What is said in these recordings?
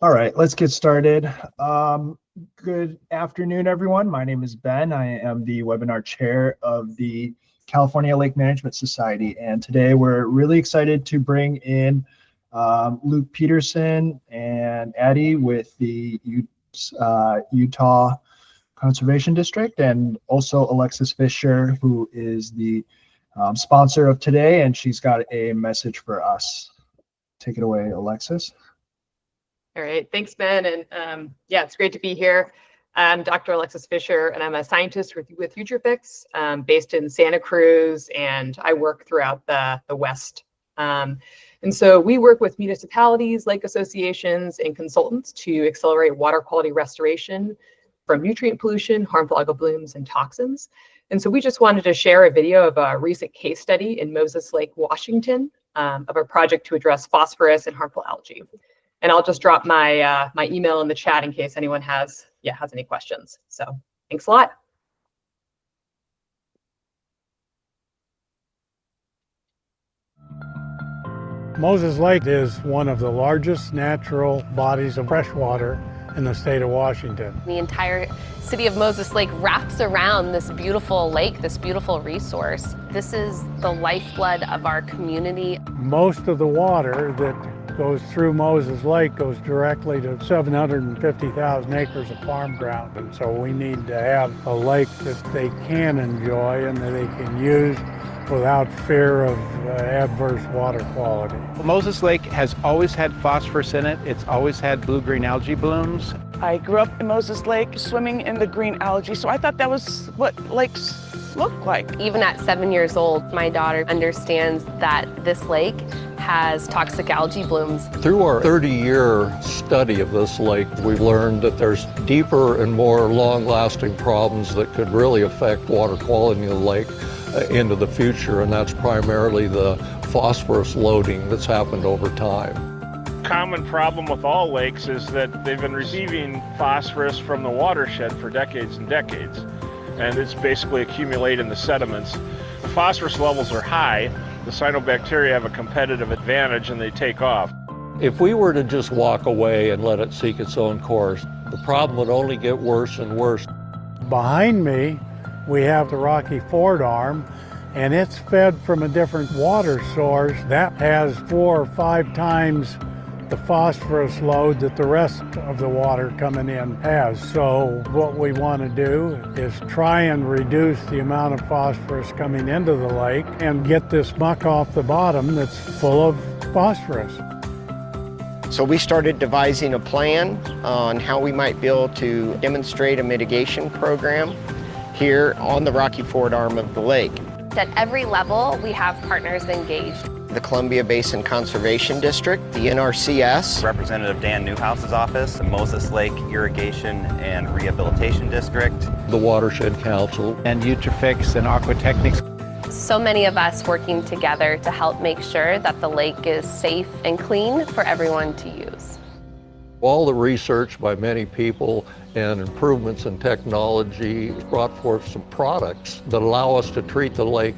All right, let's get started. Good afternoon, everyone. My name is Ben. I am the webinar chair of the California Lake Management Society. And today we're really excited to bring in Luke Peterson and Addy with the Utah Conservation District, and also Alexis Fisher, who is the sponsor of today, and she's got a message for us. Take it away, Alexis. All right, thanks, Ben. And yeah, it's great to be here. I'm Dr. Alexis Fisher, and I'm a scientist with Eutrophics based in Santa Cruz, and I work throughout the West. And so we work with municipalities, lake associations, and consultants to accelerate water quality restoration from nutrient pollution, harmful algal blooms, and toxins. And so we just wanted to share a video of a recent case study in Moses Lake, Washington, of a project to address phosphorus and harmful algae. And I'll just drop my my email in the chat in case anyone has any questions. So thanks a lot. Moses Lake is one of the largest natural bodies of freshwater in the state of Washington. The entire city of Moses Lake wraps around this beautiful lake, this beautiful resource. This is the lifeblood of our community. Most of the water that goes through Moses Lake goes directly to 750,000 acres of farm ground. And so we need to have a lake that they can enjoy and that they can use without fear of adverse water quality. Moses Lake has always had phosphorus in it. It's always had blue-green algae blooms. I grew up in Moses Lake swimming in the green algae, so I thought that was what lakes look like. Even at 7 years old, my daughter understands that this lake has toxic algae blooms. Through our 30-year study of this lake, we've learned that there's deeper and more long-lasting problems that could really affect water quality in the lake into the future, and that's primarily the phosphorus loading that's happened over time. Common problem with all lakes is that they've been receiving phosphorus from the watershed for decades and decades, and it's basically accumulated in the sediments. The phosphorus levels are high, the cyanobacteria have a competitive advantage and they take off. If we were to just walk away and let it seek its own course, the problem would only get worse and worse. Behind me, we have the Rocky Ford arm, and it's fed from a different water source that has 4 or 5 times the phosphorus load that the rest of the water coming in has. So what we want to do is try and reduce the amount of phosphorus coming into the lake and get this muck off the bottom that's full of phosphorus. So we started devising a plan on how we might be able to demonstrate a mitigation program here on the Rocky Ford arm of the lake. At every level, we have partners engaged. The Columbia Basin Conservation District, the NRCS, Representative Dan Newhouse's office, the Moses Lake Irrigation and Rehabilitation District, The Watershed Council, And Eutrophics and Aquatechnics. So many of us working together to help make sure that the lake is safe and clean for everyone to use. all the research by many people and improvements in technology brought forth some products that allow us to treat the lake.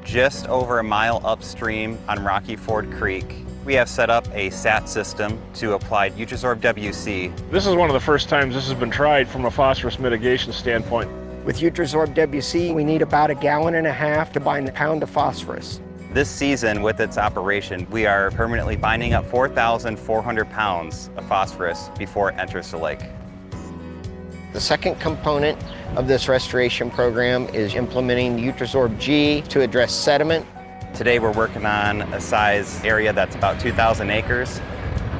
Just over a mile upstream on Rocky Ford Creek, we have set up a SAT system to apply Utrosorb WC. This is one of the first times this has been tried from a phosphorus mitigation standpoint. With Utrosorb WC, we need about 1.5 gallons to bind a pound of phosphorus. This season, with its operation, we are permanently binding up 4,400 pounds of phosphorus before it enters the lake. The second component of this restoration program is implementing Utrosorb G to address sediment. Today we're working on a size area that's about 2,000 acres,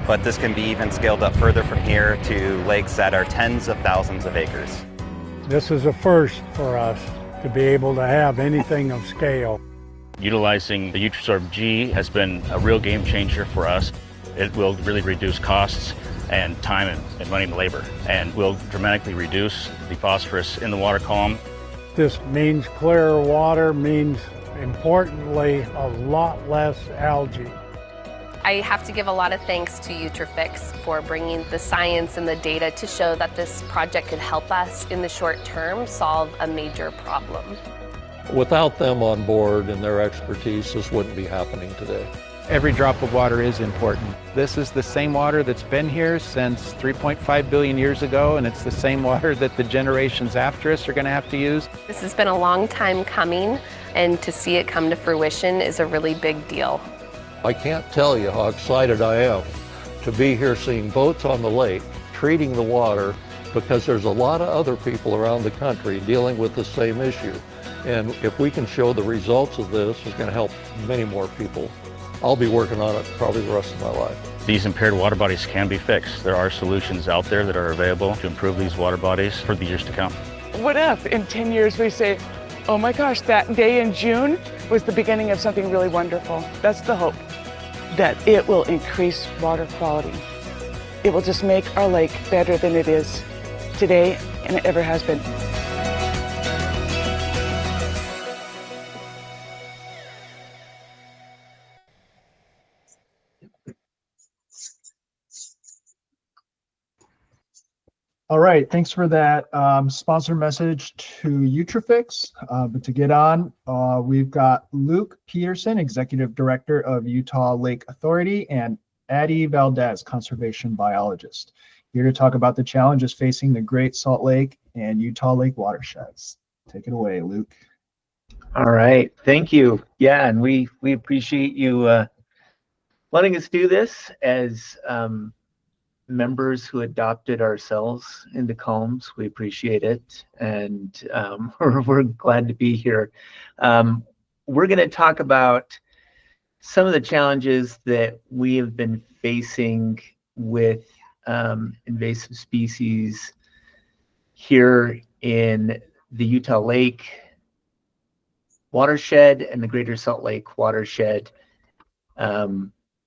but this can be even scaled up further from here to lakes that are tens of thousands of acres. This is a first for us to be able to have anything of scale. Utilizing the Utrosorb G has been a real game changer for us. It will really reduce costs and time and money and labor, and will dramatically reduce the phosphorus in the water column. This means clearer water, means importantly a lot less algae. I have to give a lot of thanks to Eutrophics for bringing the science and the data to show that this project could help us in the short term solve a major problem. Without them on board and their expertise, this wouldn't be happening today. Every drop of water is important. This is the same water that's been here since 3.5 billion years ago, and it's the same water that the generations after us are going to have to use. This has been a long time coming, and to see it come to fruition is a really big deal. I can't tell you how excited I am to be here seeing boats on the lake, treating the water, because there's a lot of other people around the country dealing with the same issue. And if we can show the results of this, it's going to help many more people. I'll be working on it probably the rest of my life. These impaired water bodies can be fixed. There are solutions out there that are available to improve these water bodies for the years to come. What if in 10 years we say, oh my gosh, that day in June was the beginning of something really wonderful? That's the hope, that it will increase water quality. It will just make our lake better than it is today and it ever has been. All right, thanks for that sponsor message to Eutrophics. But to get on, we've got Luke Peterson, Executive Director of Utah Lake Authority, and Addy Valdez, Conservation Biologist, here to talk about the challenges facing the Great Salt Lake and Utah Lake watersheds. Take it away, Luke. All right, thank you. Yeah, and we appreciate you letting us do this as members who adopted ourselves into CALMS. We appreciate it, and we're glad to be here. We're going to talk about some of the challenges that we have been facing with invasive species here in the Utah Lake watershed and the Greater Salt Lake watershed.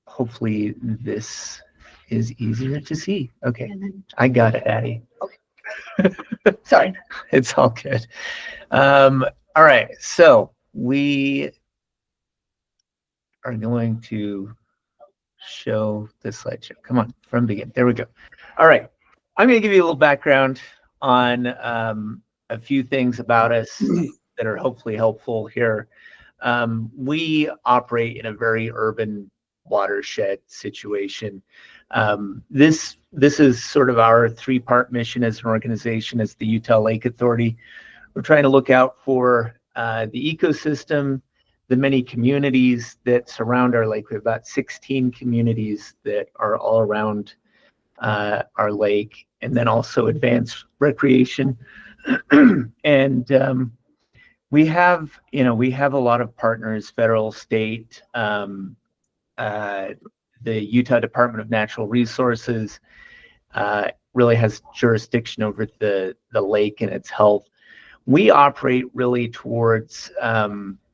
Hopefully this is easier to see. Okay, I got it, Addy. Okay. Sorry, it's all good. All right, so we are going to show the slideshow. Come on, from the beginning. There we go. All right, I'm going to give you a little background on a few things about us that are hopefully helpful here. We operate in a very urban watershed situation. This is sort of our three-part mission as an organization, as the Utah Lake Authority. We're trying to look out for the ecosystem, the many communities that surround our lake. We have about 16 communities that are all around our lake, and then also advanced recreation. And we have a lot of partners, federal, state, the Utah Department of Natural Resources really has jurisdiction over the lake and its health. We operate really towards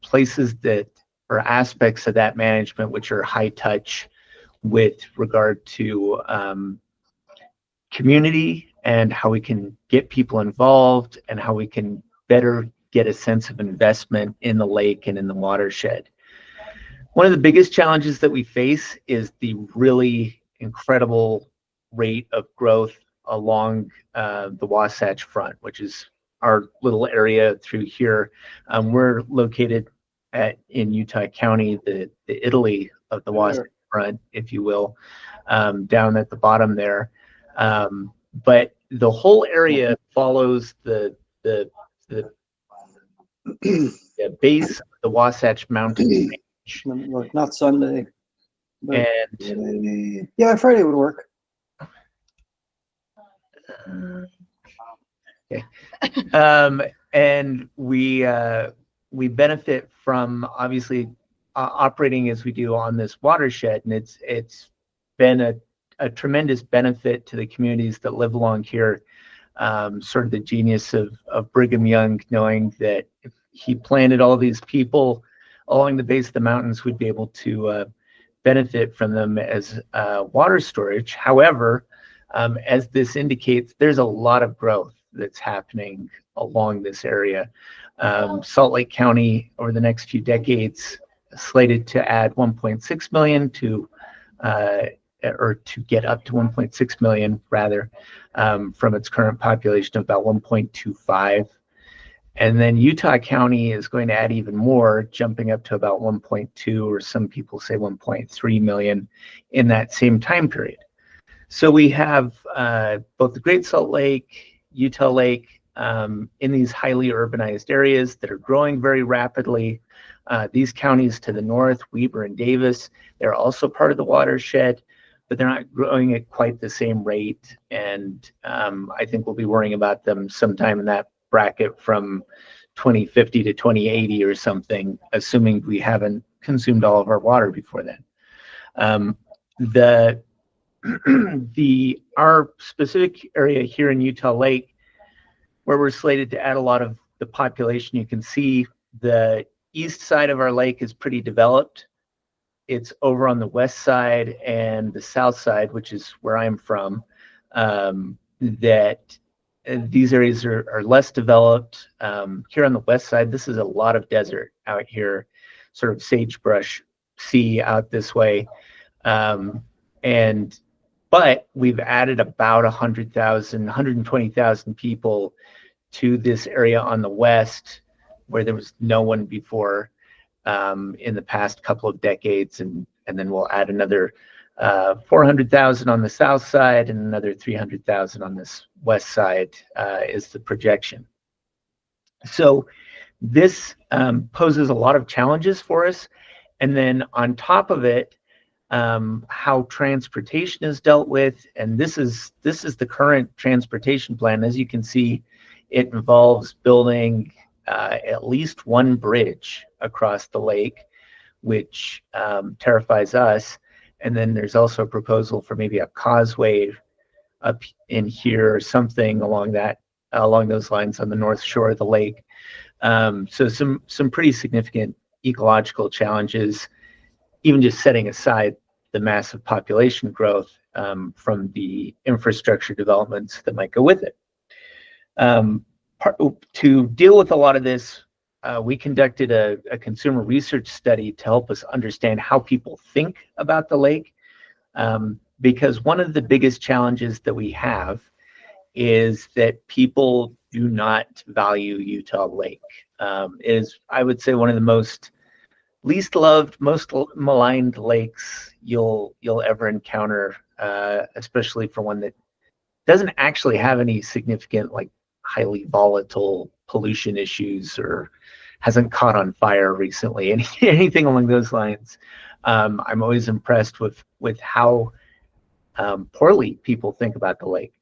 places that are aspects of that management which are high touch with regard to community and how we can get people involved and how we can better get a sense of investment in the lake and in the watershed. One of the biggest challenges that we face is the really incredible rate of growth along the Wasatch Front, which is our little area through here. We're located in Utah County, the Italy of the Wasatch Front, if you will, down at the bottom there. But the whole area follows the base of the Wasatch Mountain range. Not Sunday. And yeah, Friday would work. Okay. And we benefit from obviously operating as we do on this watershed, and it's been a tremendous benefit to the communities that live along here. Sort of the genius of Brigham Young, knowing that if he planted all these people along the base of the mountains, we'd be able to benefit from them as water storage. However, as this indicates, there's a lot of growth that's happening along this area. Salt Lake County over the next few decades slated to add 1.6 million to get up to 1.6 million rather, from its current population of about 1.25. And then Utah County is going to add even more, jumping up to about 1.2, or some people say 1.3 million in that same time period. So we have both the Great Salt Lake, Utah Lake, in these highly urbanized areas that are growing very rapidly. These counties to the north, Weber and Davis, they're also part of the watershed, but they're not growing at quite the same rate. And I think we'll be worrying about them sometime in that bracket from 2050 to 2080 or something, assuming we haven't consumed all of our water before then. Our specific area here in Utah Lake, where we're slated to add a lot of the population, you can see the east side of our lake is pretty developed. It's over on the west side and the south side, which is where I'm from, that these areas are less developed. Here on the west side, this is a lot of desert out here, sort of sagebrush sea out this way. But we've added about 120,000 people to this area on the west, where there was no one before in the past couple of decades, and then we'll add another 400,000 on the south side and another 300,000 on this west side is the projection. So this poses a lot of challenges for us. And then on top of it, how transportation is dealt with, and this is the current transportation plan. As you can see, it involves building at least one bridge across the lake, which terrifies us. And then there's also a proposal for maybe a causeway up in here or something along those lines on the north shore of the lake. So some pretty significant ecological challenges, even just setting aside the massive population growth from the infrastructure developments that might go with it. To deal with a lot of this, we conducted a consumer research study to help us understand how people think about the lake, because one of the biggest challenges that we have is that people do not value Utah Lake. Is, I would say, one of the most least loved, most maligned lakes you'll ever encounter, especially for one that doesn't actually have any significant, like, highly volatile pollution issues or hasn't caught on fire recently, anything along those lines. I'm always impressed with how poorly people think about the lake.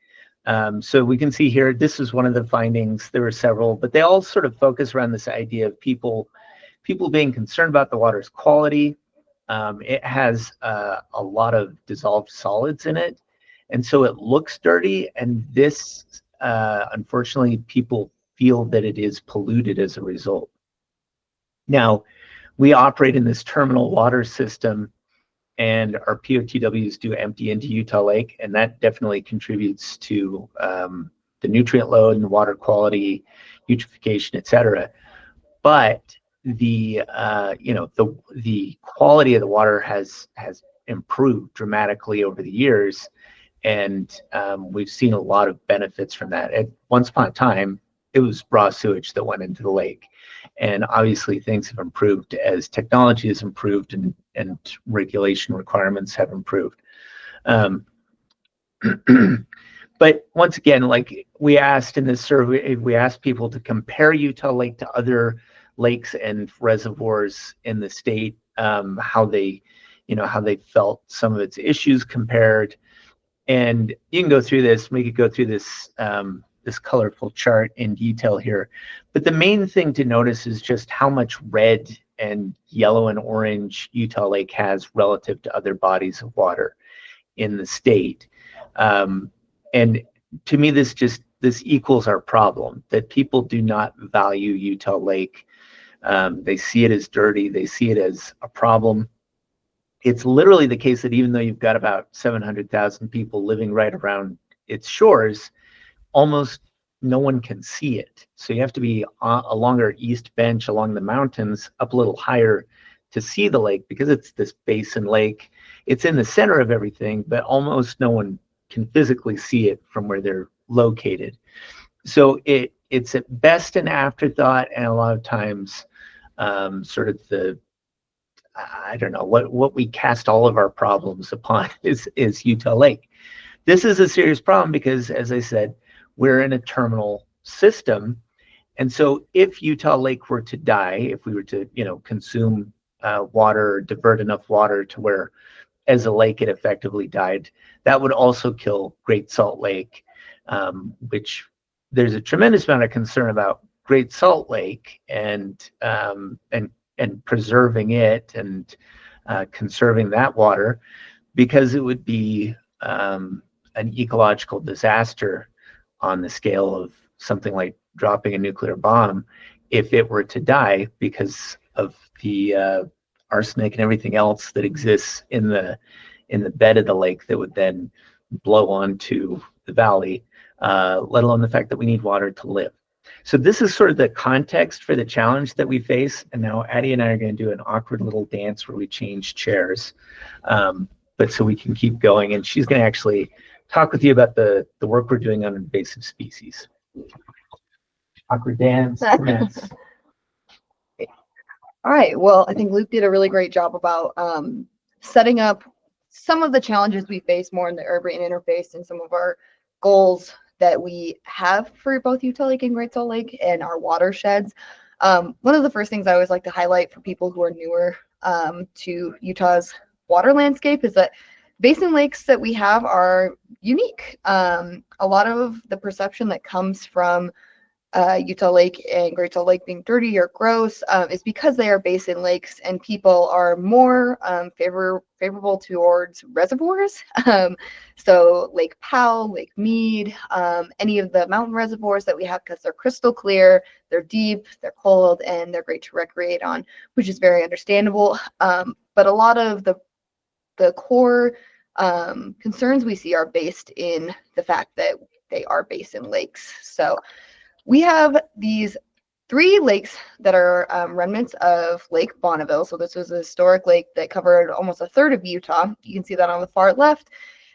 So we can see here, this is one of the findings. There were several, but they all sort of focus around this idea of people being concerned about the water's quality. It has a lot of dissolved solids in it, and so it looks dirty, and this, unfortunately, people feel that it is polluted as a result. Now, we operate in this terminal water system, and our POTWs do empty into Utah Lake, and that definitely contributes to the nutrient load and the water quality, eutrophication, etc. But the quality of the water has improved dramatically over the years, and we've seen a lot of benefits from that. Once upon a time, it was raw sewage that went into the lake, and obviously things have improved as technology has improved and regulation requirements have improved. But once again, like we asked in this survey, we asked people to compare Utah Lake to other lakes and reservoirs in the state, how they felt some of its issues compared. And you can go through this, we could go through this this colorful chart in detail here. But the main thing to notice is just how much red and yellow and orange Utah Lake has relative to other bodies of water in the state. And to me, this equals our problem, that people do not value Utah Lake. They see it as dirty, they see it as a problem. It's literally the case that even though you've got about 700,000 people living right around its shores, almost no one can see it. So you have to be along our east bench, along the mountains, up a little higher to see the lake, because it's this basin lake. It's in the center of everything, but almost no one can physically see it from where they're located. So it it's at best an afterthought, and a lot of times sort of the, I don't know, what we cast all of our problems upon is Utah Lake. This is a serious problem because, as I said, we're in a terminal system. And so if Utah Lake were to die, if we were to, consume water, or divert enough water to where as a lake it effectively died, that would also kill Great Salt Lake, which there's a tremendous amount of concern about Great Salt Lake and preserving it and conserving that water, because it would be an ecological disaster on the scale of something like dropping a nuclear bomb if it were to die because of the arsenic and everything else that exists in the bed of the lake that would then blow onto the valley, let alone the fact that we need water to live. So this is sort of the context for the challenge that we face. And now Addy and I are going to do an awkward little dance where we change chairs, but so we can keep going. And she's going to actually talk with you about the work we're doing on invasive species. Awkward dance. All right. Well, I think Luke did a really great job about setting up some of the challenges we face more in the urban interface and some of our goals that we have for both Utah Lake and Great Salt Lake and our watersheds. One of the first things I always like to highlight for people who are newer to Utah's water landscape is that basin lakes that we have are unique. A lot of the perception that comes from Utah Lake and Great Salt Lake being dirty or gross is because they are basin lakes and people are more favorable towards reservoirs. So Lake Powell, Lake Mead, any of the mountain reservoirs that we have, because they're crystal clear, they're deep, they're cold, and they're great to recreate on, which is very understandable. But a lot of the core concerns we see are based in the fact that they are basin lakes. So we have these 3 lakes that are remnants of Lake Bonneville. So this was a historic lake that covered almost a third of Utah. You can see that on the far left.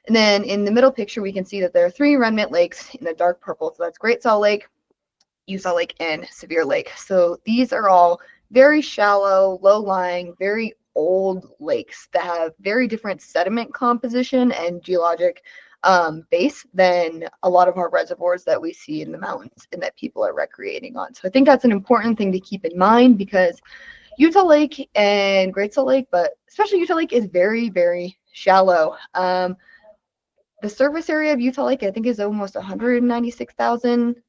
And then in the middle picture, we can see that there are 3 remnant lakes in the dark purple. So that's Great Salt Lake, Utah Lake, and Sevier Lake. So these are all very shallow, low-lying, very old lakes that have very different sediment composition and geologic base than a lot of our reservoirs that we see in the mountains and that people are recreating on. So I think that's an important thing to keep in mind, because Utah Lake and Great Salt Lake, but especially Utah Lake, is very, very shallow. The surface area of Utah Lake, I think, is almost 196,000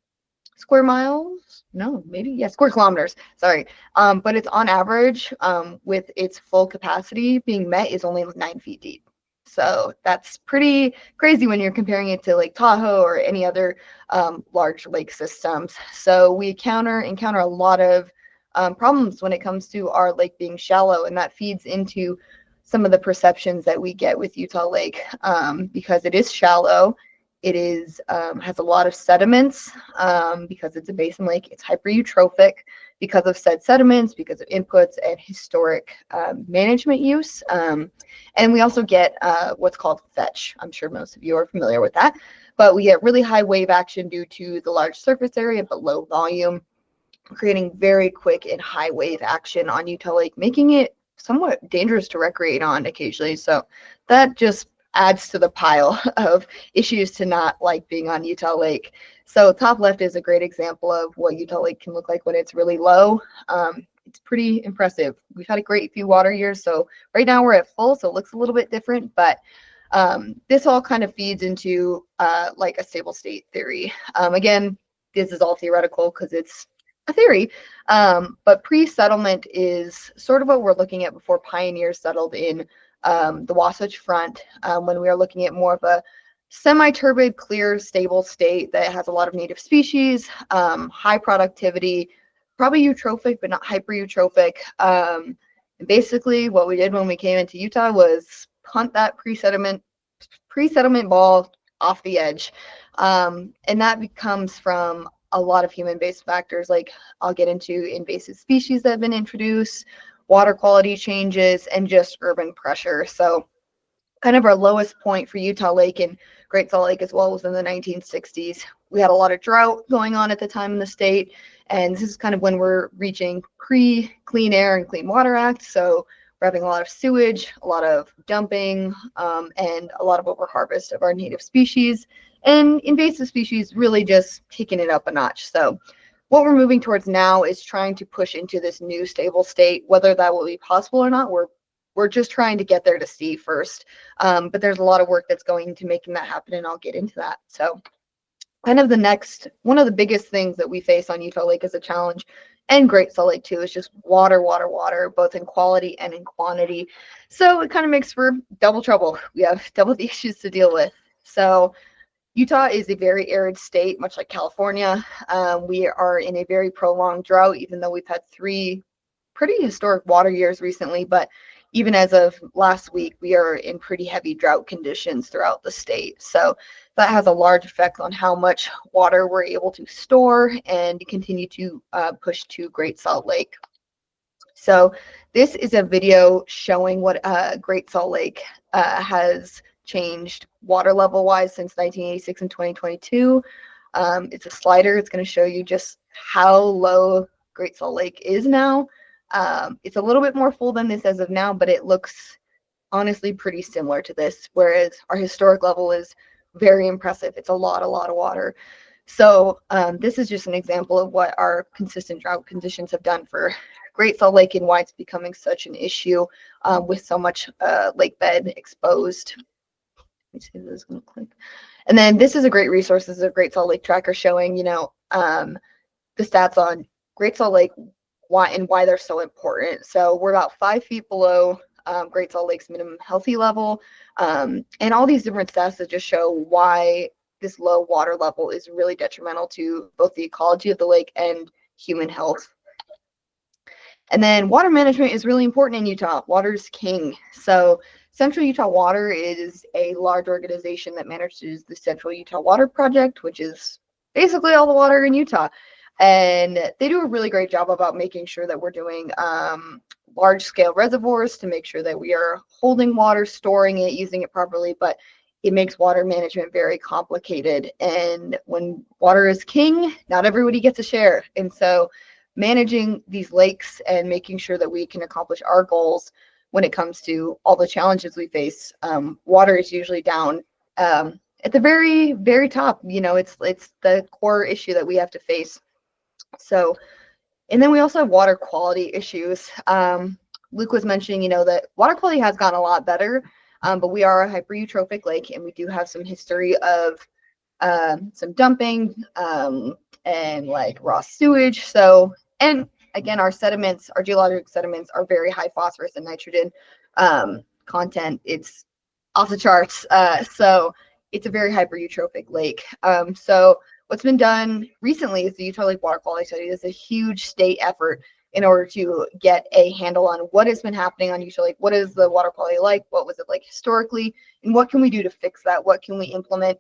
square miles. No, maybe, yeah, square kilometers. Sorry. But it's on average, with its full capacity being met, is only 9 feet deep. So that's pretty crazy when you're comparing it to Lake Tahoe or any other large lake systems. So we encounter a lot of problems when it comes to our lake being shallow, and that feeds into some of the perceptions that we get with Utah Lake, because it is shallow. It is has a lot of sediments because it's a basin lake. It's hyper-eutrophic because of said sediments, because of inputs and historic management use. And we also get what's called fetch. I'm sure most of you are familiar with that. But we get really high wave action due to the large surface area but low volume, creating very quick and high wave action on Utah Lake, making it somewhat dangerous to recreate on occasionally. So that just adds to the pile of issues to not like being on Utah Lake. So top left is a great example of what Utah Lake can look like when it's really low. It's pretty impressive. We've had a great few water years, so right now we're at full, so it looks a little bit different, but this all kind of feeds into like a stable state theory. Again, this is all theoretical because it's a theory, but pre-settlement is sort of what we're looking at before pioneers settled in the Wasatch Front, when we are looking at more of a semi-turbid, clear, stable state that has a lot of native species, high productivity, probably eutrophic, but not hyper-eutrophic. Basically, what we did when we came into Utah was punt that pre-settlement ball off the edge. And that comes from a lot of human-based factors, like I'll get into invasive species that have been introduced, water quality changes, and just urban pressure. So kind of our lowest point for Utah Lake and Great Salt Lake as well was in the 1960s. We had a lot of drought going on at the time in the state, and this is kind of when we're reaching pre-Clean Air and Clean Water Act. So we're having a lot of sewage, a lot of dumping, and a lot of overharvest of our native species, and invasive species really just taking it up a notch. So what we're moving towards now is trying to push into this new stable state. Whether that will be possible or not, we're just trying to get there to see first. But there's a lot of work that's going into making that happen, and I'll get into that. So kind of one of the biggest things that we face on Utah Lake as a challenge, and Great Salt Lake too, is just water, both in quality and in quantity. So it kind of makes for double trouble. We have double the issues to deal with. So Utah is a very arid state, much like California. We are in a very prolonged drought, even though we've had 3 pretty historic water years recently. But even as of last week, we are in pretty heavy drought conditions throughout the state. So that has a large effect on how much water we're able to store and continue to push to Great Salt Lake. So this is a video showing what Great Salt Lake has changed water level wise since 1986 and 2022. It's a slider. It's going to show you just how low Great Salt Lake is now. It's a little bit more full than this as of now, but it looks honestly pretty similar to this, whereas our historic level is very impressive. It's a lot of water. So this is just an example of what our consistent drought conditions have done for Great Salt Lake and why it's becoming such an issue with so much lake bed exposed. Let me see if this is going to click. And then this is a great resource. This is a Great Salt Lake tracker showing, the stats on Great Salt Lake, why they're so important. So we're about 5 feet below Great Salt Lake's minimum healthy level, and all these different stats that just show why this low water level is really detrimental to both the ecology of the lake and human health. And then water management is really important in Utah. Water is king. So Central Utah Water is a large organization that manages the Central Utah Water Project, which is basically all the water in Utah. And they do a really great job about making sure that we're doing large scale reservoirs to make sure that we are holding water, storing it, using it properly, but it makes water management very complicated. And when water is king, not everybody gets a share. And so managing these lakes and making sure that we can accomplish our goals when it comes to all the challenges we face, water is usually down at the very, very top. It's the core issue that we have to face. So, and then we also have water quality issues. Luke was mentioning, that water quality has gotten a lot better, but we are a hyper-eutrophic lake, and we do have some history of some dumping and like raw sewage. So, and again, our sediments, our geologic sediments are very high phosphorus and nitrogen content. It's off the charts. So it's a very hyper-eutrophic lake. So what's been done recently is the Utah Lake Water Quality Study. This is a huge state effort in order to get a handle on what has been happening on Utah Lake. What is the water quality like? What was it like historically? And what can we do to fix that? What can we implement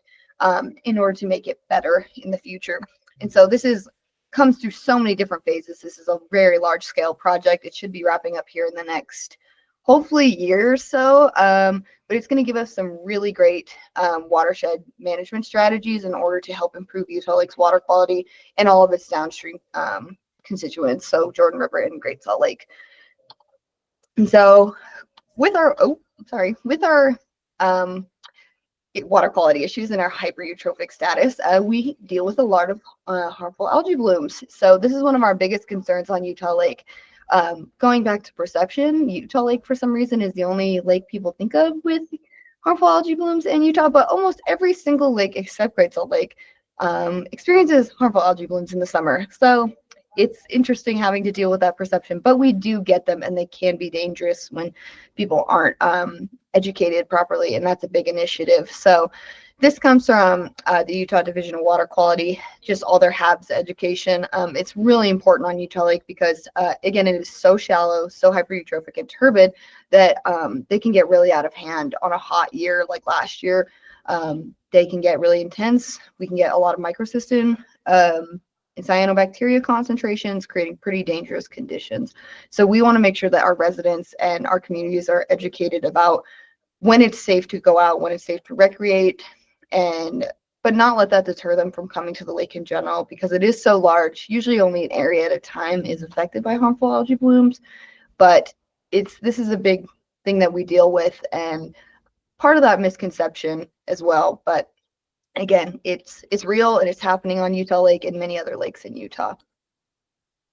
in order to make it better in the future? And so this comes through so many different phases. This is a very large scale project. It should be wrapping up here in the next, hopefully, year or so. But it's going to give us some really great watershed management strategies in order to help improve Utah Lake's water quality and all of its downstream constituents, so Jordan River and Great Salt Lake. And so with our water quality issues and our hyper-eutrophic status, we deal with a lot of harmful algae blooms. So this is one of our biggest concerns on Utah Lake. Going back to perception, Utah Lake for some reason is the only lake people think of with harmful algae blooms in Utah, but almost every single lake except Great Salt Lake experiences harmful algae blooms in the summer. So it's interesting having to deal with that perception, but we do get them, and they can be dangerous when people aren't educated properly, and that's a big initiative. So this comes from the Utah Division of Water Quality, just all their HABs education. It's really important on Utah Lake because, again, it is so shallow, so hyper-eutrophic and turbid that they can get really out of hand on a hot year like last year. They can get really intense. We can get a lot of microcystin and cyanobacteria concentrations, creating pretty dangerous conditions. So we want to make sure that our residents and our communities are educated about when it's safe to go out, when it's safe to recreate, but not let that deter them from coming to the lake in general, because it is so large. Usually only an area at a time is affected by harmful algae blooms, but this is a big thing that we deal with, and part of that misconception as well. But again, it's real, and it's happening on Utah Lake and many other lakes in Utah.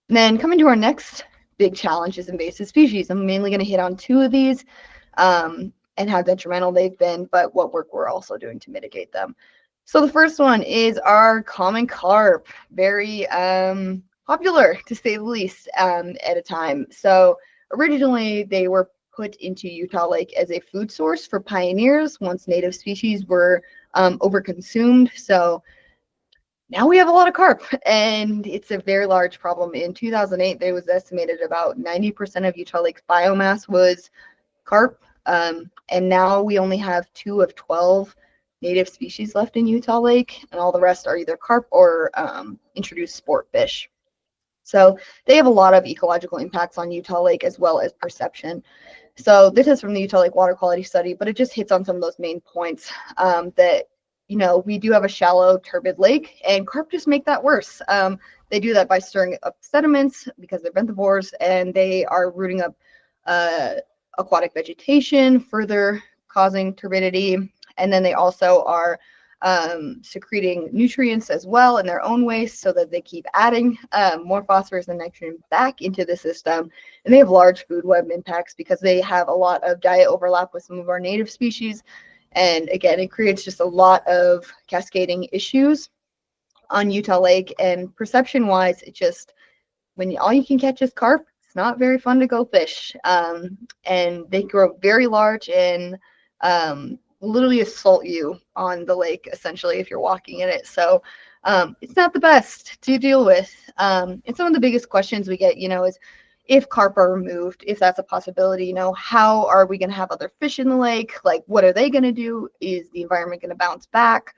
And then coming to our next big challenge is invasive species. I'm mainly going to hit on two of these and how detrimental they've been, but what work we're also doing to mitigate them. So the first one is our common carp, very popular to say the least at a time. So originally they were put into Utah Lake as a food source for pioneers once native species were overconsumed. So now we have a lot of carp, and it's a very large problem. In 2008, there was estimated about 90% of Utah Lake's biomass was carp, and now we only have 2 of 12 native species left in Utah Lake, and all the rest are either carp or introduced sport fish. So they have a lot of ecological impacts on Utah Lake as well as perception. So this is from the Utah Lake Water Quality Study, but it just hits on some of those main points that, you know, we do have a shallow, turbid lake, and carp just make that worse. They do that by stirring up sediments because they're benthivores, and they are rooting up aquatic vegetation, further causing turbidity. And then they also are secreting nutrients as well in their own waste, so that they keep adding more phosphorus and nitrogen back into the system. And they have large food web impacts because they have a lot of diet overlap with some of our native species. And again, it creates just a lot of cascading issues on Utah Lake. And perception wise, it just, when all you can catch is carp, it's not very fun to go fish. And they grow very large and literally assault you on the lake, essentially, if you're walking in it. So it's not the best to deal with. And some of the biggest questions we get, you know, is if carp are removed, if that's a possibility, you know, how are we going to have other fish in the lake? Like, what are they going to do? Is the environment going to bounce back?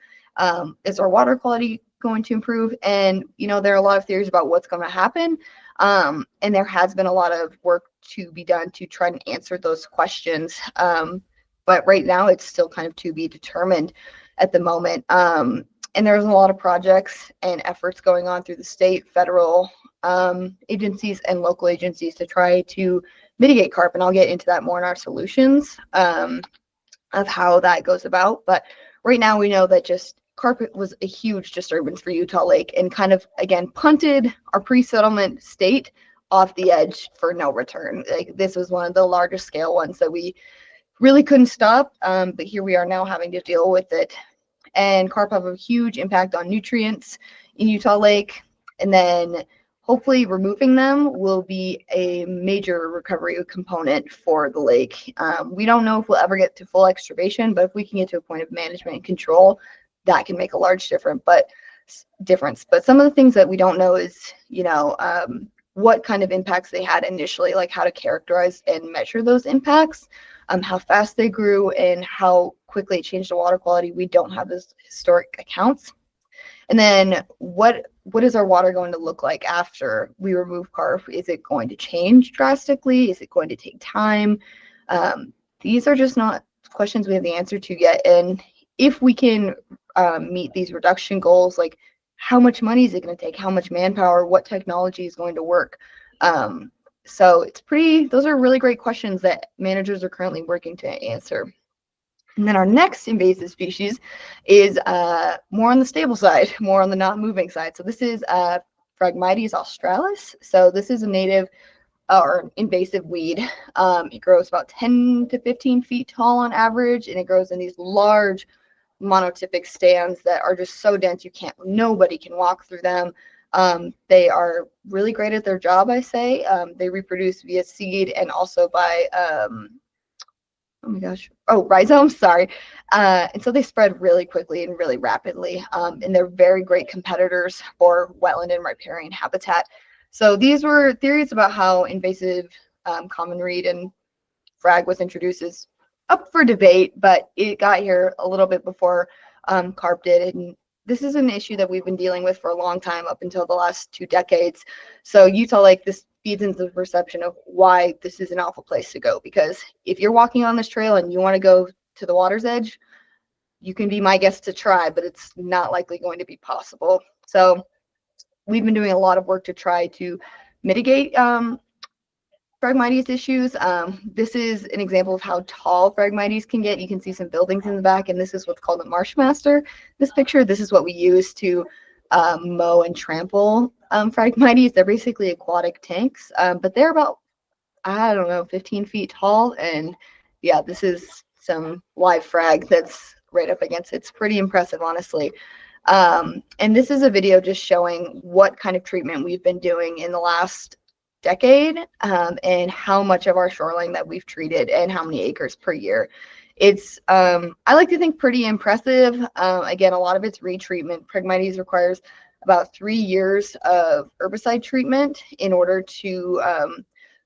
Is our water quality going to improve? And, you know, there are a lot of theories about what's going to happen. And there has been a lot of work to be done to try and answer those questions. But right now it's still kind of to be determined at the moment. And there's a lot of projects and efforts going on through the state, federal agencies, and local agencies to try to mitigate carp. And I'll get into that more in our solutions of how that goes about. But right now we know that just carp was a huge disturbance for Utah Lake, and kind of, again, punted our pre-settlement state off the edge for no return. Like, this was one of the largest scale ones that we really couldn't stop, but here we are now having to deal with it. And carp have a huge impact on nutrients in Utah Lake, and then hopefully removing them will be a major recovery component for the lake. We don't know if we'll ever get to full extirpation, but if we can get to a point of management and control, that can make a large difference. But some of the things that we don't know is, you know, what kind of impacts they had initially, like how to characterize and measure those impacts. How fast they grew and how quickly it changed the water quality. We don't have those historic accounts. And then what is our water going to look like after we remove carp? Is it going to change drastically? Is it going to take time? These are just not questions we have the answer to yet. And if we can meet these reduction goals, like how much money is it going to take? How much manpower? What technology is going to work? So those are really great questions that managers are currently working to answer. And then our next invasive species is more on the stable side, more on the not moving side. So this is Phragmites australis. So this is a native or invasive weed. It grows about 10 to 15 feet tall on average, and it grows in these large monotypic stands that are just so dense nobody can walk through them. They are really great at their job, I say. They reproduce via seed and also by, rhizomes, sorry. And so they spread really quickly and really rapidly. And they're very great competitors for wetland and riparian habitat. So these were theories about how invasive common reed and frag was introduced is up for debate, but it got here a little bit before carp did. And this is an issue that we've been dealing with for a long time, up until the last 2 decades. So Utah Lake, this feeds into the perception of why this is an awful place to go. Because if you're walking on this trail and you want to go to the water's edge, you can be my guest to try, but it's not likely going to be possible. So we've been doing a lot of work to try to mitigate Phragmites issues. This is an example of how tall Phragmites can get. You can see some buildings in the back, and this is what's called a marsh master. This picture, this is what we use to mow and trample Phragmites. They're basically aquatic tanks, but they're about, I don't know, 15 feet tall. And yeah, this is some live frag that's right up against it. It's pretty impressive, honestly. And this is a video just showing what kind of treatment we've been doing in the last decade, and how much of our shoreline that we've treated and how many acres per year. It's I like to think pretty impressive. Again, a lot of it's retreatment. Phragmites requires about 3 years of herbicide treatment in order to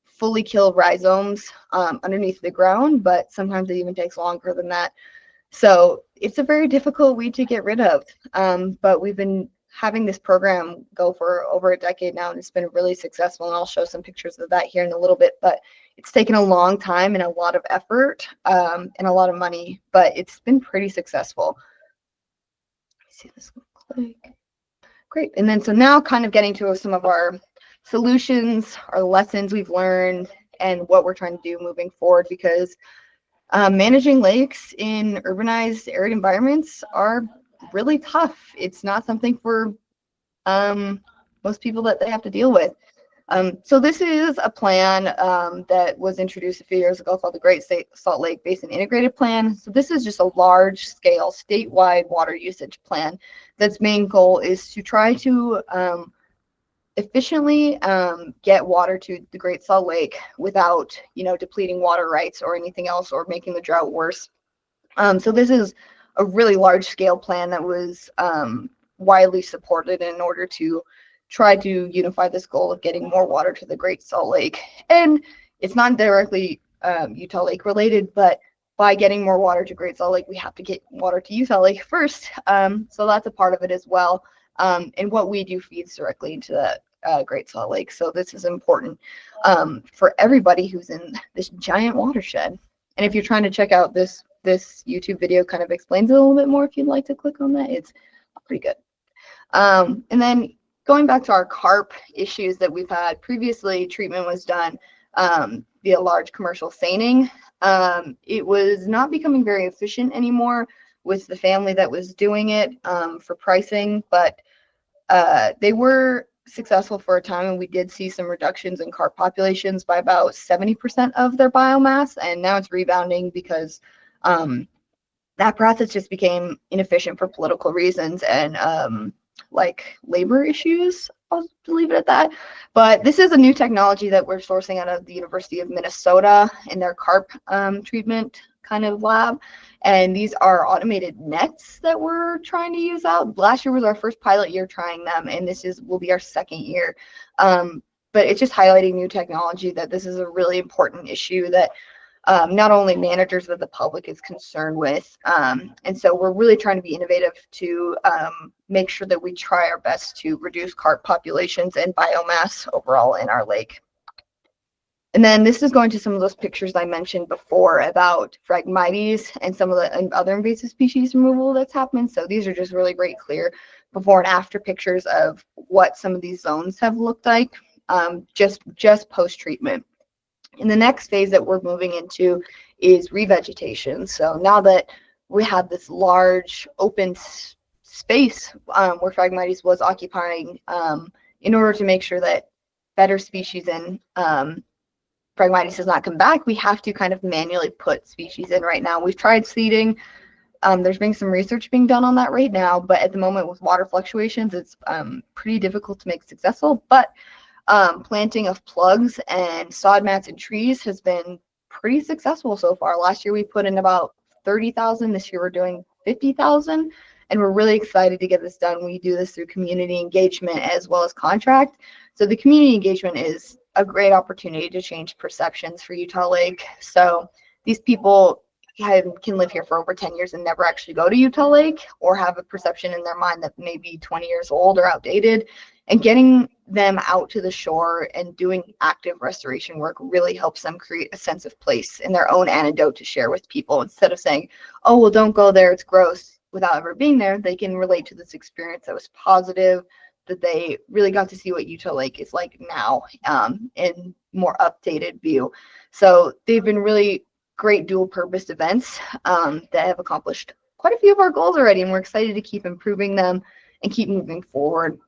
fully kill rhizomes underneath the ground, but sometimes it even takes longer than that. So it's a very difficult weed to get rid of, but we've been having this program go for over a decade now, and it's been really successful, and I'll show some pictures of that here in a little bit. But it's taken a long time and a lot of effort and a lot of money, but it's been pretty successful. Let me see this look like. Great. And then so now kind of getting to some of our solutions, our lessons we've learned, and what we're trying to do moving forward, because managing lakes in urbanized arid environments are really tough. It's not something for most people that they have to deal with. So this is a plan that was introduced a few years ago called the Great Salt Lake Basin Integrated Plan. So this is just a large scale statewide water usage plan that's main goal is to try to efficiently get water to the Great Salt Lake without, depleting water rights or anything else or making the drought worse. So this is a really large scale plan that was widely supported in order to try to unify this goal of getting more water to the Great Salt Lake. And it's not directly Utah Lake related, but by getting more water to Great Salt Lake, we have to get water to Utah Lake first. So that's a part of it as well. And what we do feeds directly into the Great Salt Lake. So this is important for everybody who's in this giant watershed. And if you're trying to check out this YouTube video, kind of explains it a little bit more, if you'd like to click on that, it's pretty good. And then going back to our carp issues that we've had previously, treatment was done via large commercial seining. It was not becoming very efficient anymore with the family that was doing it for pricing, but they were successful for a time, and we did see some reductions in carp populations by about 70% of their biomass, and now it's rebounding because that process just became inefficient for political reasons and like labor issues. I'll leave it at that. But this is a new technology that we're sourcing out of the University of Minnesota in their carp treatment kind of lab. And these are automated nets that we're trying to use out. Last year was our first pilot year trying them, and this will be our second year. But it's just highlighting new technology, that this is a really important issue that not only managers but the public is concerned with. And so we're really trying to be innovative to make sure that we try our best to reduce carp populations and biomass overall in our lake. And then this is going to some of those pictures I mentioned before about Phragmites and some of the other invasive species removal that's happened. So these are just really great, clear before and after pictures of what some of these zones have looked like just post-treatment. And the next phase that we're moving into is revegetation. So now that we have this large open space where Phragmites was occupying, in order to make sure that better species in Phragmites does not come back, we have to kind of manually put species in right now. We've tried seeding. There's been some research being done on that right now, but at the moment with water fluctuations, it's pretty difficult to make successful. But planting of plugs and sod mats and trees has been pretty successful so far. Last year we put in about 30,000. This year we're doing 50,000, and we're really excited to get this done. We do this through community engagement as well as contract. So the community engagement is a great opportunity to change perceptions for Utah Lake. So these people can live here for over 10 years and never actually go to Utah Lake, or have a perception in their mind that may be 20 years old or outdated. And getting them out to the shore and doing active restoration work really helps them create a sense of place and their own anecdote to share with people. Instead of saying, oh, well, don't go there, it's gross, without ever being there, they can relate to this experience that was positive, that they really got to see what Utah Lake is like now in more updated view. So they've been really great dual purpose events that have accomplished quite a few of our goals already, and we're excited to keep improving them and keep moving forward.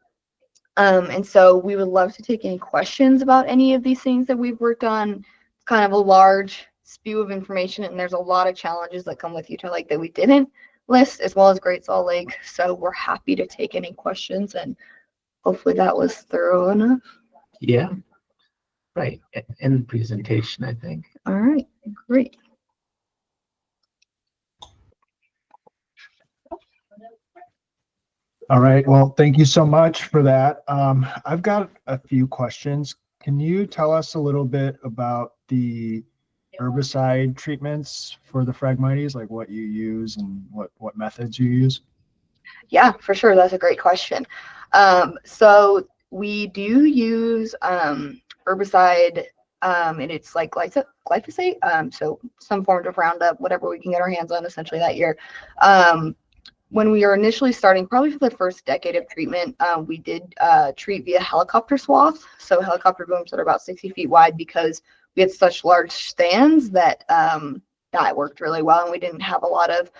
And so we would love to take any questions about any of these things that we've worked on. It's kind of a large spew of information, and there's a lot of challenges that come with Utah Lake that we didn't list, as well as Great Salt Lake. So we're happy to take any questions, and hopefully that was thorough enough. Yeah, right. In the presentation, I think. All right, great. All right, well, thank you so much for that. I've got a few questions. Can you tell us a little bit about the herbicide treatments for the Phragmites, like what you use and what methods you use? Yeah, for sure. That's a great question. So we do use herbicide, and it's like glyphosate. So some form of Roundup, whatever we can get our hands on essentially that year. When we were initially starting, probably for the first decade of treatment, we did treat via helicopter swath. So helicopter booms that are about 60 feet wide, because we had such large stands that that worked really well, and we didn't have a lot of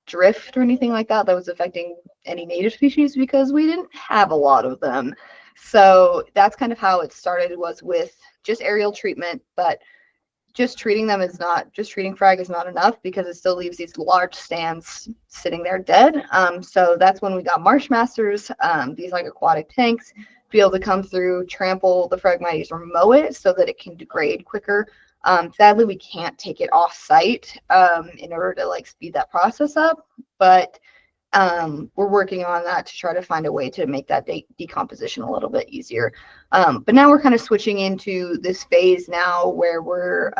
drift or anything like that was affecting any native species, because we didn't have a lot of them. So that's kind of how it started, was with just aerial treatment, but just treating them is not, just treating frag is not enough, because it still leaves these large stands sitting there dead. So that's when we got Marsh Masters, these like aquatic tanks, be able to come through, trample the Phragmites or mow it so that it can degrade quicker. Sadly, we can't take it off site in order to like speed that process up, but we're working on that to try to find a way to make that decomposition a little bit easier. But now we're kind of switching into this phase now where we're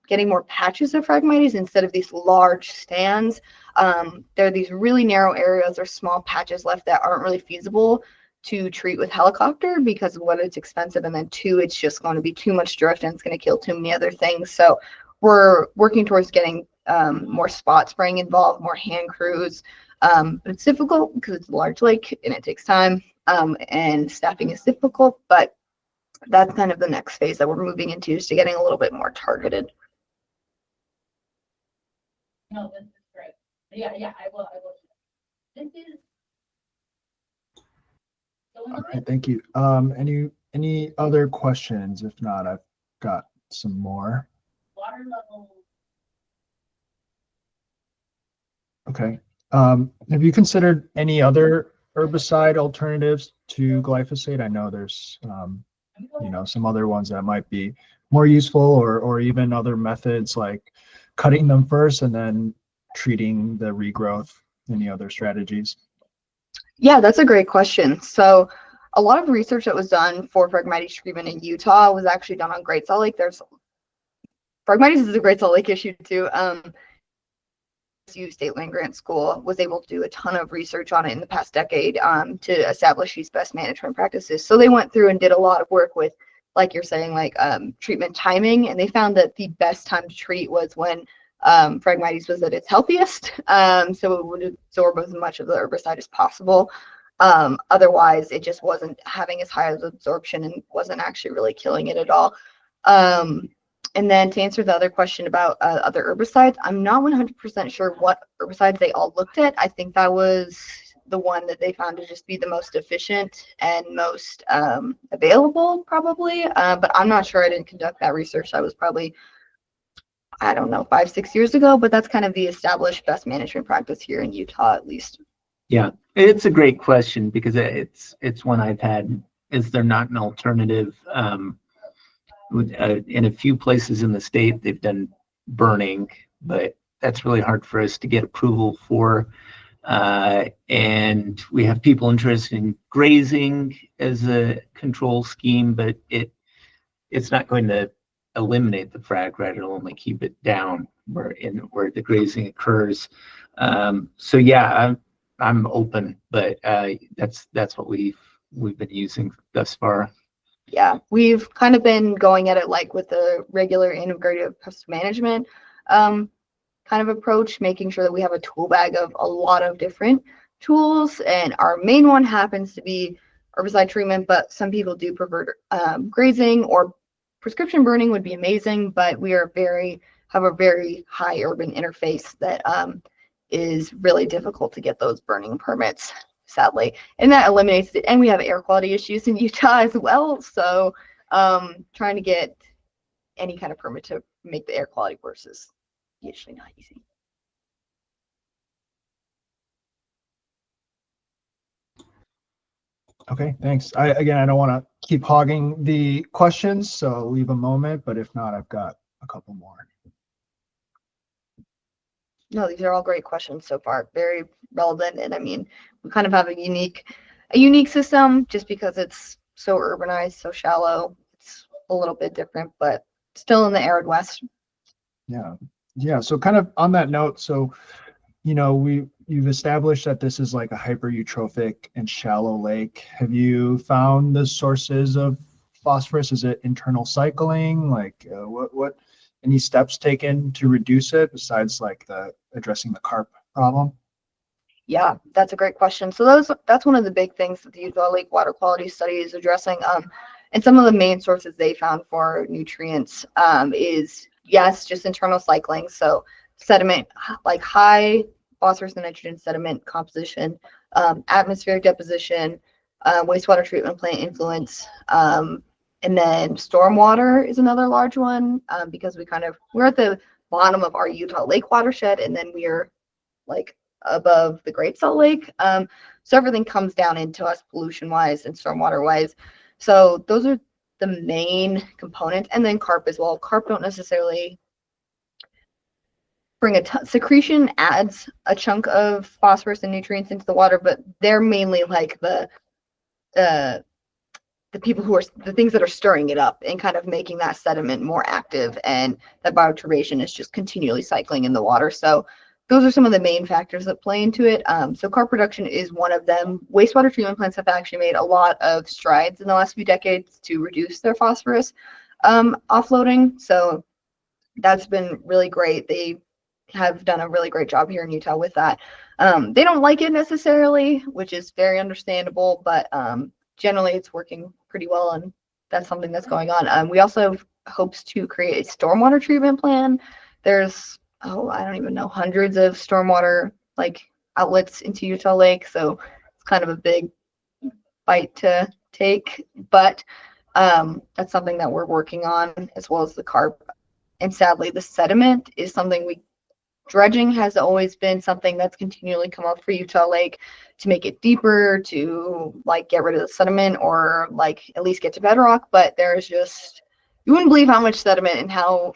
getting more patches of Phragmites instead of these large stands. There are these really narrow areas or small patches left that aren't really feasible to treat with helicopter, because one, it's expensive, and then two, it's just going to be too much drift and it's going to kill too many other things. So we're working towards getting more spot spraying involved, more hand crews. But it's difficult because it's a large lake and it takes time, and staffing is difficult, but that's kind of the next phase that we're moving into, is to getting a little bit more targeted. No, this is great. Yeah, I will. This is. All right, thank you. Any other questions? If not, I've got some more. Water level. Okay. Have you considered any other herbicide alternatives to glyphosate? I know there's, some other ones that might be more useful, or even other methods like cutting them first and then treating the regrowth. Any other strategies? Yeah, that's a great question. So a lot of research that was done for Phragmites treatment in Utah was actually done on Great Salt Lake. Phragmites is a Great Salt Lake issue too. State Land Grant School was able to do a ton of research on it in the past decade to establish these best management practices. So they went through and did a lot of work with, like you're saying, like treatment timing, and they found that the best time to treat was when Phragmites was at its healthiest, so it would absorb as much of the herbicide as possible. Otherwise, it just wasn't having as high of absorption and wasn't actually really killing it at all. And then to answer the other question about other herbicides, I'm not 100% sure what herbicides they all looked at. I think that was the one that they found to just be the most efficient and most available, probably. But I'm not sure. I didn't conduct that research. That was probably, I don't know, 5-6 years ago. But that's kind of the established best management practice here in Utah, at least. Yeah, it's a great question, because it's one I've had. Is there not an alternative? In a few places in the state, they've done burning, but that's really hard for us to get approval for. And we have people interested in grazing as a control scheme, but it's not going to eliminate the frag, right? It'll only keep it down where the grazing occurs. So yeah, I'm open, but that's what we've been using thus far. Yeah, we've kind of been going at it like with a regular integrative pest management kind of approach, making sure that we have a tool bag of a lot of different tools. And our main one happens to be herbicide treatment, but some people do prefer grazing, or prescription burning would be amazing, but we are have a very high urban interface that is really difficult to get those burning permits, sadly, and that eliminates it. And we have air quality issues in Utah as well, so trying to get any kind of permit to make the air quality worse is usually not easy. Okay, thanks. I don't want to keep hogging the questions, so I'll leave a moment, but if not, I've got a couple more. No, these are all great questions so far, very relevant. And I mean, we kind of have a unique system just because it's so urbanized, so shallow. It's a little bit different, but still in the arid west. Yeah. So kind of on that note, so you've established that this is like a hyper-eutrophic and shallow lake. Have you found the sources of phosphorus? Is it internal cycling? Like what any steps taken to reduce it besides like addressing the carp problem? Yeah, that's a great question. So that's one of the big things that the Utah Lake Water Quality Study is addressing. And some of the main sources they found for nutrients is, yes, just internal cycling. So sediment, like high phosphorus and nitrogen sediment composition, atmospheric deposition, wastewater treatment plant influence, and then stormwater is another large one, because we're at the bottom of our Utah Lake watershed, and then we're like above the Great Salt Lake. So everything comes down into us pollution wise and stormwater wise. So those are the main components. And then carp as well. Carp don't necessarily bring secretion adds a chunk of phosphorus and nutrients into the water, but they're mainly like the people who are the things that are stirring it up and kind of making that sediment more active, and that bioturbation is just continually cycling in the water. So those are some of the main factors that play into it. So carp production is one of them. Wastewater treatment plants have actually made a lot of strides in the last few decades to reduce their phosphorus offloading. So that's been really great. They have done a really great job here in Utah with that. They don't like it necessarily, which is very understandable, but generally it's working pretty well, and that's something that's going on. We also hopes to create a stormwater treatment plan. There's I don't even know, hundreds of stormwater like outlets into Utah Lake, so it's kind of a big bite to take, but that's something that we're working on, as well as the carp. And sadly, the sediment is something dredging has always been something that's continually come up for Utah Lake, to make it deeper, to like get rid of the sediment, or like at least get to bedrock. But there's just, you wouldn't believe how much sediment and how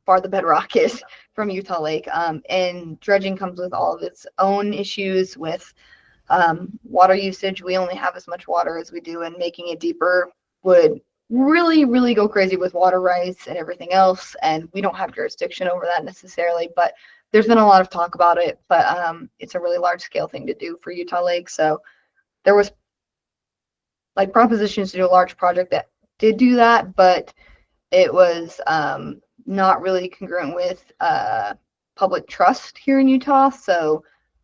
far the bedrock is from Utah Lake. And dredging comes with all of its own issues with water usage. We only have as much water as we do, and making it deeper would really go crazy with water rights and everything else. And we don't have jurisdiction over that necessarily, but there's been a lot of talk about it. But it's a really large scale thing to do for Utah Lake. So there was like propositions to do a large project that did do that, but it was not really congruent with public trust here in Utah. So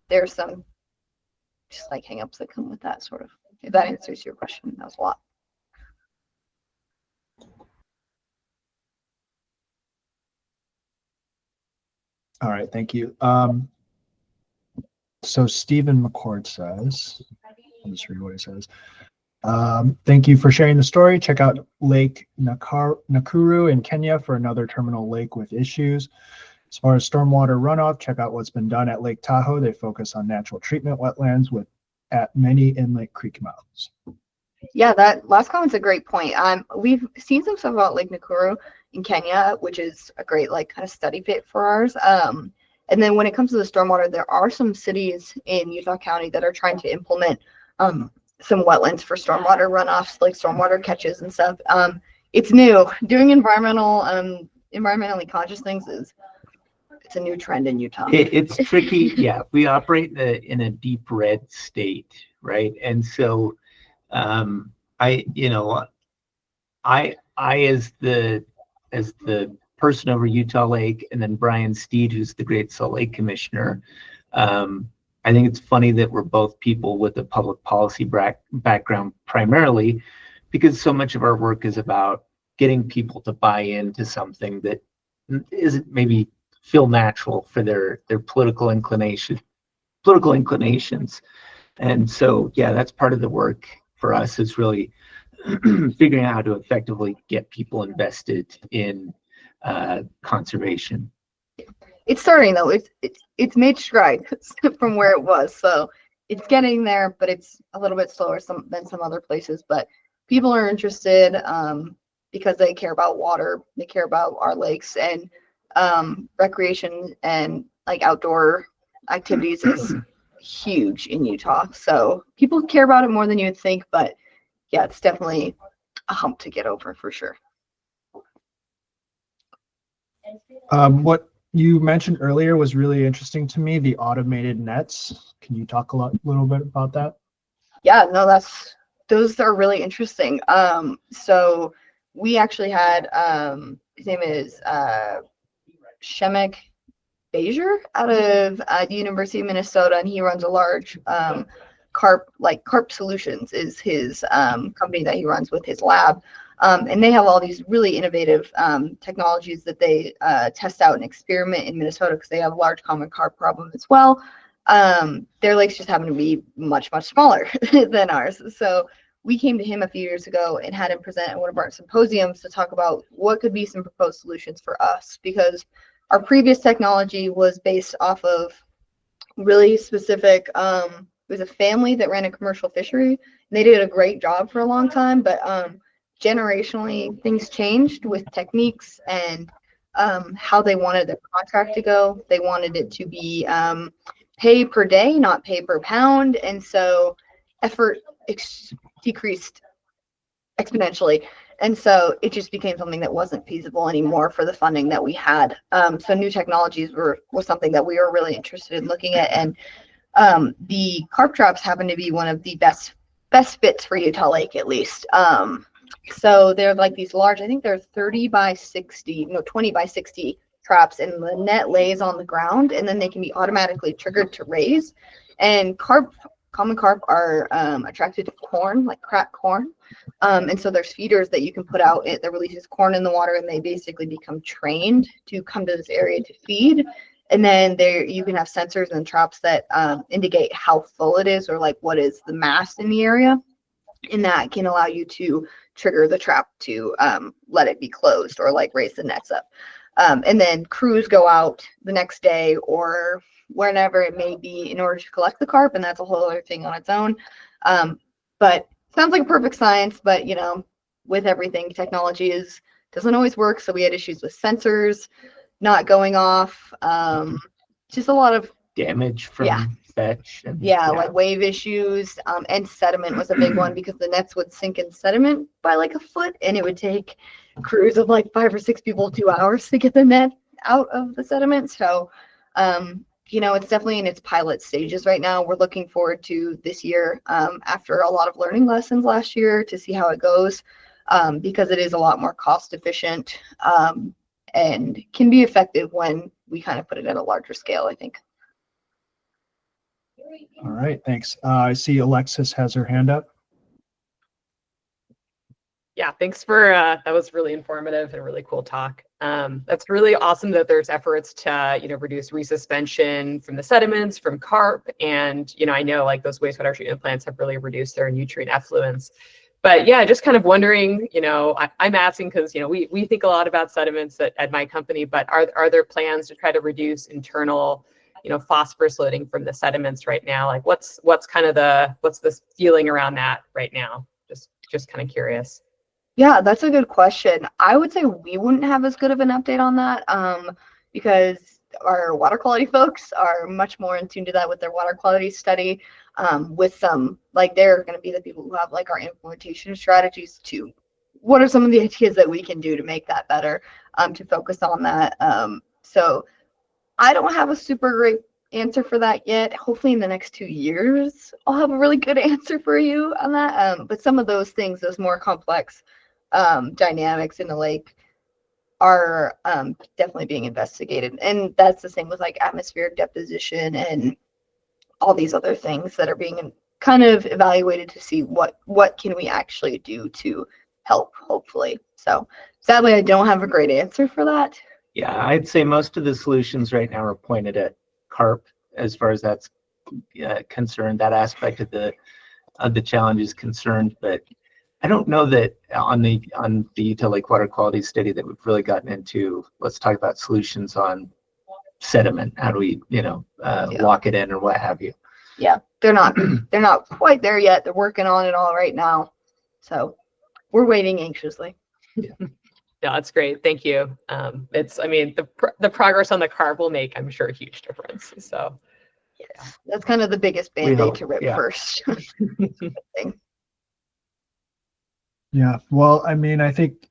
there's some just like hangups that come with that, sort of. If that answers your question, that was a lot. All right, thank you. So Stephen McCord says, I'll just read what he says. Thank you for sharing the story. Check out Lake Nakuru in Kenya for another terminal lake with issues. As far as stormwater runoff, check out what's been done at Lake Tahoe. They focus on natural treatment wetlands at many inlet creek mouths. Yeah, that last comment's a great point. We've seen some stuff about Lake Nakuru in Kenya, which is a great like kind of study pit for ours. And then when it comes to the stormwater, there are some cities in Utah County that are trying to implement some wetlands for stormwater runoffs, like stormwater catches and stuff. It's new. Doing environmentally conscious things is it's a new trend in Utah. It's tricky. Yeah, we operate in a deep red state, right? And so I as the person over Utah Lake, and then Brian Steed, who's the Great Salt Lake Commissioner, I think it's funny that we're both people with a public policy background primarily, because so much of our work is about getting people to buy into something that isn't maybe feel natural for their political inclinations. And so, yeah, that's part of the work for us, is really figuring out how to effectively get people invested in conservation. It's starting though. It's made strides from where it was, so it's getting there, but it's a little bit slower than some other places. But people are interested because they care about water, they care about our lakes, and recreation and like outdoor activities is huge in Utah. So people care about it more than you would think, but yeah, it's definitely a hump to get over for sure. What you mentioned earlier was really interesting to me, the automated nets. Can you talk a little bit about that? Yeah, no, those are really interesting. So we actually had his name is Shemek Bezier out of the University of Minnesota, and he runs a large carp solutions is his company that he runs with his lab. And they have all these really innovative technologies that they test out and experiment in Minnesota, because they have a large common carp problem as well. Their lakes just happen to be much, much smaller than ours. So we came to him a few years ago and had him present at one of our symposiums to talk about what could be some proposed solutions for us, because our previous technology was based off of really specific, it was a family that ran a commercial fishery, and they did a great job for a long time, but generationally things changed with techniques and how they wanted their contract to go. They wanted it to be pay per day, not pay per pound, and so effort decreased exponentially, and so it just became something that wasn't feasible anymore for the funding that we had. So new technologies was something that we were really interested in looking at, and the carp traps happen to be one of the best fits for Utah Lake, at least. So they're like these large, I think they're 20 by 60 traps, and the net lays on the ground, and then they can be automatically triggered to raise. And common carp are attracted to corn, like cracked corn. And so there's feeders that you can put out that releases corn in the water, and they basically become trained to come to this area to feed. And then you can have sensors and traps that indicate how full it is, or like what is the mass in the area. And that can allow you to trigger the trap to let it be closed, or like raise the nets up. And then crews go out the next day or whenever it may be in order to collect the carp, and that's a whole other thing on its own. But sounds like perfect science, but with everything, technology doesn't always work. So we had issues with sensors not going off, just a lot of damage from fetch. Like wave issues, and sediment was a big one, because the nets would sink in sediment by like a foot, and it would take crews of like 5 or 6 people 2 hours to get the net out of the sediment. So it's definitely in its pilot stages right now. We're looking forward to this year, after a lot of learning lessons last year, to see how it goes, because it is a lot more cost efficient, and can be effective when we kind of put it at a larger scale, I think. All right, thanks. I see Alexis has her hand up. Yeah, thanks for that was really informative and a really cool talk. That's really awesome that there's efforts to reduce resuspension from the sediments from carp, and I know like those wastewater treatment plants have really reduced their nutrient effluents. But yeah, just kind of wondering, I'm asking because we think a lot about sediments at my company, but are there plans to try to reduce internal phosphorus loading from the sediments right now? Like what's the feeling around that right now? Just kind of curious. Yeah, that's a good question. I would say we wouldn't have as good of an update on that, because our water quality folks are much more in tune to that with their water quality study. With some, like, they're going to be the people who have like our implementation strategies to what are some of the ideas that we can do to make that better, to focus on that. So I don't have a super great answer for that yet. Hopefully in the next 2 years, I'll have a really good answer for you on that. But some of those things, those more complex dynamics in the lake are definitely being investigated. And that's the same with like atmospheric deposition and all these other things that are being kind of evaluated to see what can we actually do to help, hopefully. So sadly, I don't have a great answer for that. Yeah, I'd say most of the solutions right now are pointed at carp as far as that's concerned. That aspect of the challenge is concerned, but I don't know that on the Utah Lake Water Quality Study that we've really gotten into. Let's talk about solutions on sediment. How do we, lock it in or what have you? Yeah, they're not quite there yet. They're working on it all right now, so we're waiting anxiously. Yeah, that's great. Thank you. The progress on the carp will make, I'm sure, a huge difference. So yes, that's kind of the biggest band-aid to rip first. Yeah, well, I think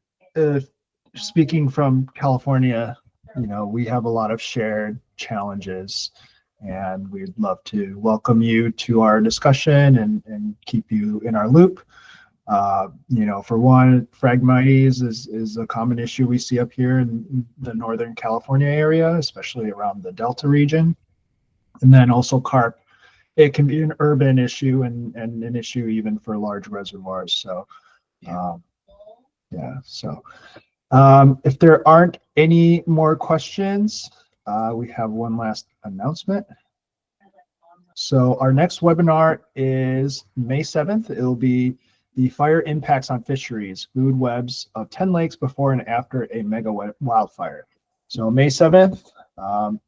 speaking from California, we have a lot of shared challenges, and we'd love to welcome you to our discussion and keep you in our loop. For one, Phragmites is a common issue we see up here in the Northern California area, especially around the Delta region. And then also carp. It can be an urban issue and an issue even for large reservoirs. So, if there aren't any more questions, we have one last announcement. So our next webinar is May 7th. It'll be the fire impacts on fisheries, food webs of 10 lakes before and after a mega wildfire. So May 7th,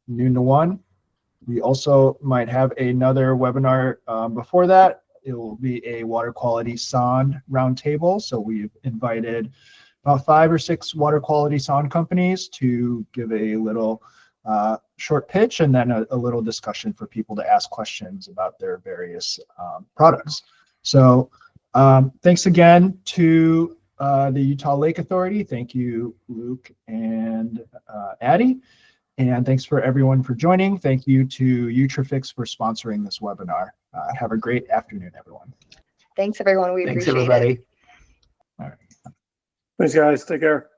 noon to 1. We also might have another webinar before that. It will be a water quality sonde roundtable. So we've invited about 5 or 6 water quality sonde companies to give a little short pitch and then a little discussion for people to ask questions about their various products. So thanks again to the Utah Lake Authority. Thank you, Luke and Addy. And thanks for everyone for joining. Thank you to Eutrophics for sponsoring this webinar. Have a great afternoon, everyone. Thanks, everyone. We Thanks, appreciate everybody. it. All right. Thanks, guys. Take care.